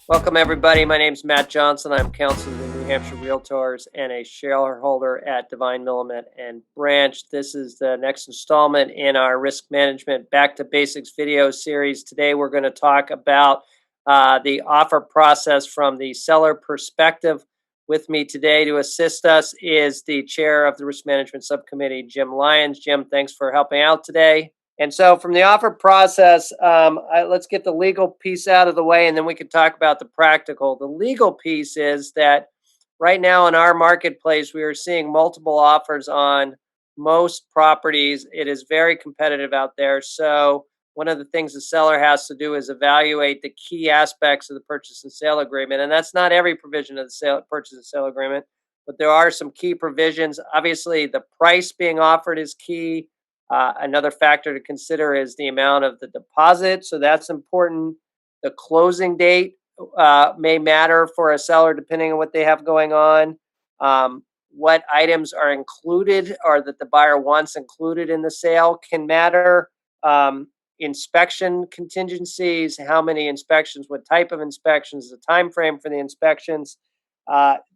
Welcome, everybody. My name is Matt Johnson. I'm counsel to the New Hampshire Realtors and a shareholder at Divine Millimet and Branch. This is the next installment in our risk management back to basics video series. Today, we're going to talk about the offer process from the seller perspective. With me today to assist us is the chair of the risk management subcommittee, Jim Lyons. Jim, thanks for helping out today. And so from the offer process, let's get the legal piece out of the way, and then we can talk about the practical. The legal piece is that right now in our marketplace, we are seeing multiple offers on most properties. It is very competitive out there. So one of the things the seller has to do is evaluate the key aspects of the purchase and sale agreement. And that's not every provision of the purchase and sale agreement, but there are some key provisions. Obviously, the price being offered is key. Another factor to consider is the amount of the deposit. So that's important. The closing date may matter for a seller depending on what they have going on. What items are included or that the buyer wants included in the sale can matter. Inspection contingencies, how many inspections, what type of inspections, the time frame for the inspections.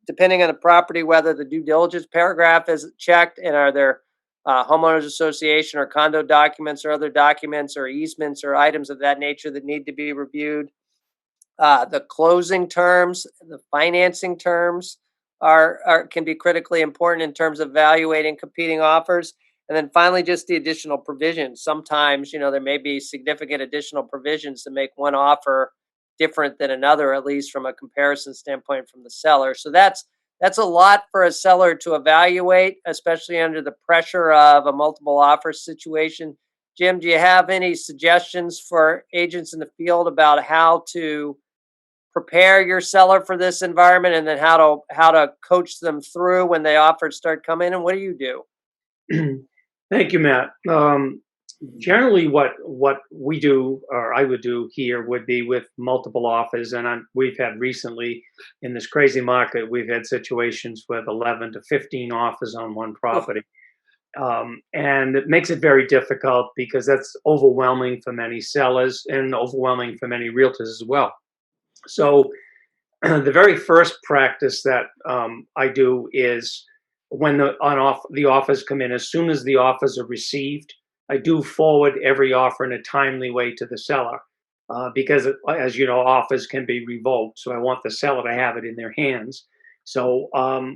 Depending on the property, whether the due diligence paragraph is checked and are there homeowners association or condo documents or other documents or easements or items of that nature that need to be reviewed. The closing terms, the financing terms can be critically important in terms of evaluating competing offers. And then finally, just the additional provisions. Sometimes, there may be significant additional provisions to make one offer different than another, at least from a comparison standpoint from the seller. So that's a lot for a seller to evaluate, especially under the pressure of a multiple offer situation. Jim, do you have any suggestions for agents in the field about how to prepare your seller for this environment, and then how to coach them through when the offers start coming? And what do you do? Thank you, Matt. Generally, what we do, or I would do here, would be with multiple offers. And we've had recently, in this crazy market, we've had situations with 11 to 15 offers on one property. And it makes it very difficult because that's overwhelming for many sellers and overwhelming for many realtors as well. So the very first practice that I do is when the offers come in, as soon as the offers are received, I do forward every offer in a timely way to the seller because, as you know, offers can be revoked. So I want the seller to have it in their hands. So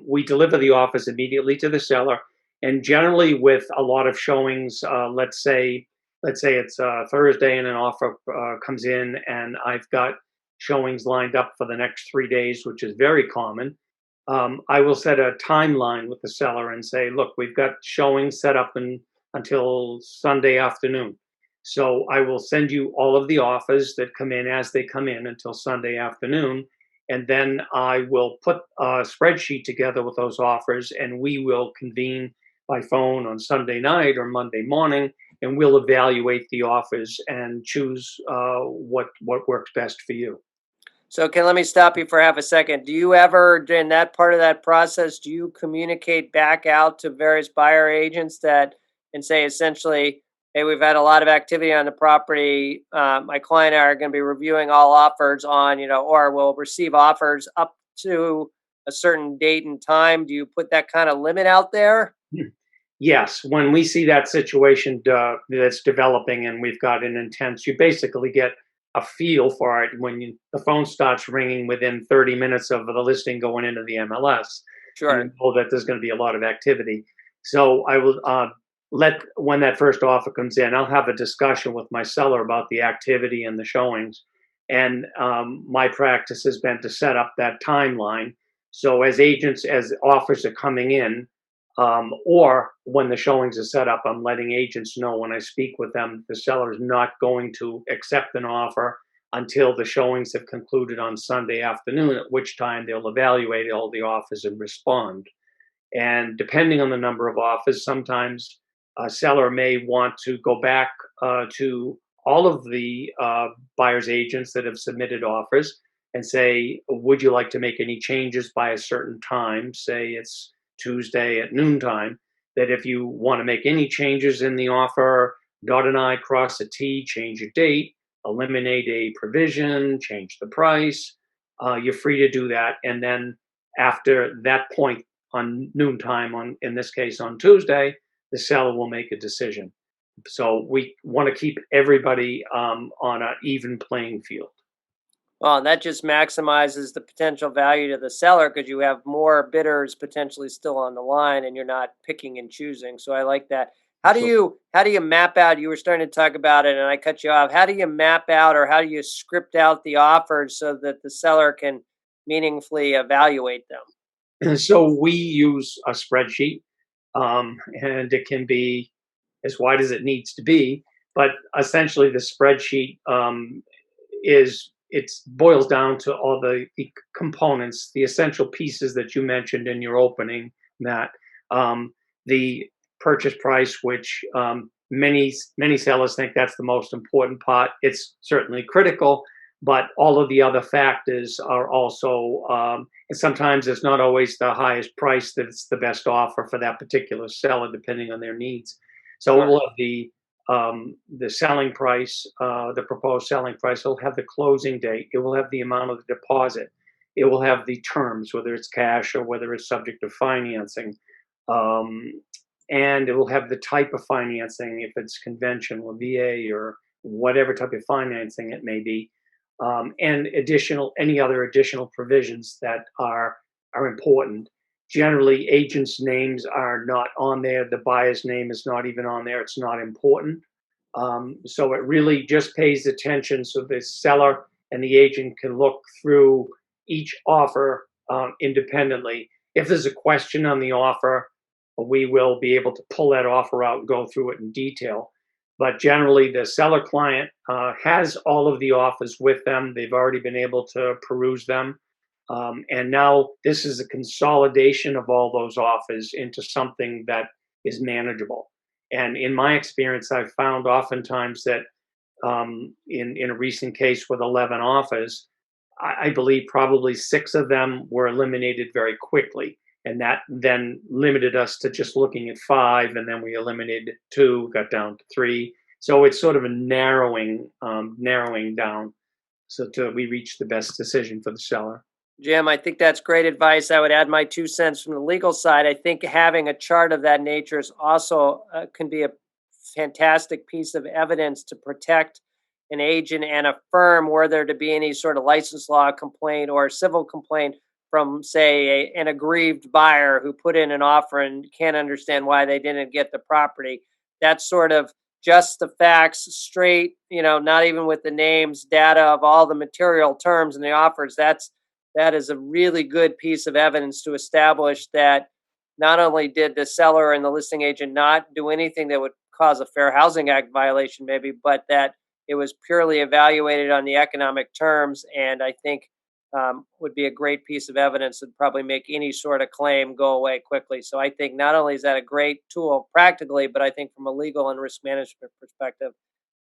we deliver the offers immediately to the seller. And generally with a lot of showings, let's say it's Thursday and an offer comes in and I've got showings lined up for the next 3 days, which is very common. I will set a timeline with the seller and say, look, we've got showings set up until Sunday afternoon. So I will send you all of the offers that come in as they come in until Sunday afternoon. And then I will put a spreadsheet together with those offers, and we will convene by phone on Sunday night or Monday morning, and we'll evaluate the offers and choose what works best for you. So let me stop you for half a second. Do you ever, in that part of that process, do you communicate back out to various buyer agents and say essentially, hey, we've had a lot of activity on the property. My client and I are going to be reviewing all offers on, or we'll receive offers up to a certain date and time. Do you put that kind of limit out there? Yes, when we see that situation that's developing and we've got an intense, you basically get a feel for it when the phone starts ringing within 30 minutes of the listing going into the MLS. Sure. You know that there's going to be a lot of activity. So I will when that first offer comes in, I'll have a discussion with my seller about the activity and the showings. And my practice has been to set up that timeline. So as offers are coming in, or when the showings are set up, I'm letting agents know when I speak with them, the seller is not going to accept an offer until the showings have concluded on Sunday afternoon, at which time they'll evaluate all the offers and respond. And depending on the number of offers, sometimes a seller may want to go back to all of the buyer's agents that have submitted offers and say, would you like to make any changes by a certain time? Say it's Tuesday at noontime, that if you want to make any changes in the offer, dot an I, cross a T, change a date, eliminate a provision, change the price, you're free to do that. And then after that point on noontime, in this case on Tuesday, the seller will make a decision. So we want to keep everybody on an even playing field. Well, and that just maximizes the potential value to the seller because you have more bidders potentially still on the line and you're not picking and choosing. So I like that. How do you map out, you were starting to talk about it and I cut you off. How do you map out or how do you script out the offers so that the seller can meaningfully evaluate them? And so we use a spreadsheet, and it can be as wide as it needs to be. But essentially, the spreadsheet it boils down to all the components, the essential pieces that you mentioned in your opening, Matt. The purchase price, which many sellers think that's the most important part. It's certainly critical, but all of the other factors are also. And sometimes it's not always the highest price that's the best offer for that particular seller, depending on their needs. So Sure. we'll have the selling price, the proposed selling price. It'll have the closing date. It will have the amount of the deposit. It will have the terms, whether it's cash or whether it's subject to financing. Um, and it will have the type of financing, if it's conventional, VA, or whatever type of financing it may be, and any other additional provisions that are important. Generally, agents' names are not on there. The buyer's name is not even on there. It's not important. So it really just pays attention so the seller and the agent can look through each offer independently. If there's a question on the offer, we will be able to pull that offer out and go through it in detail. But generally, the seller client has all of the offers with them. They've already been able to peruse them. And now this is a consolidation of all those offers into something that is manageable. And in my experience, I've found oftentimes that in a recent case with 11 offers, I believe probably 6 of them were eliminated very quickly. And that then limited us to just looking at 5, and then we eliminated 2, got down to 3. So it's sort of a narrowing down, so we reach the best decision for the seller. Jim, I think that's great advice. I would add my 2 cents from the legal side. I think having a chart of that nature is also can be a fantastic piece of evidence to protect an agent and a firm were there to be any sort of license law complaint or civil complaint from, say, an aggrieved buyer who put in an offer and can't understand why they didn't get the property. That's sort of just the facts straight, not even with the names, data of all the material terms and the offers. That is a really good piece of evidence to establish that not only did the seller and the listing agent not do anything that would cause a Fair Housing Act violation, maybe, but that it was purely evaluated on the economic terms. And I think would be a great piece of evidence that probably make any sort of claim go away quickly. So I think not only is that a great tool practically, but I think from a legal and risk management perspective,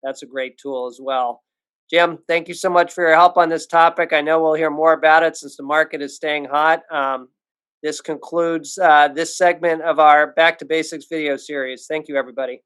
that's a great tool as well. Jim, thank you so much for your help on this topic. I know we'll hear more about it since the market is staying hot. This concludes this segment of our Back to Basics video series. Thank you, everybody.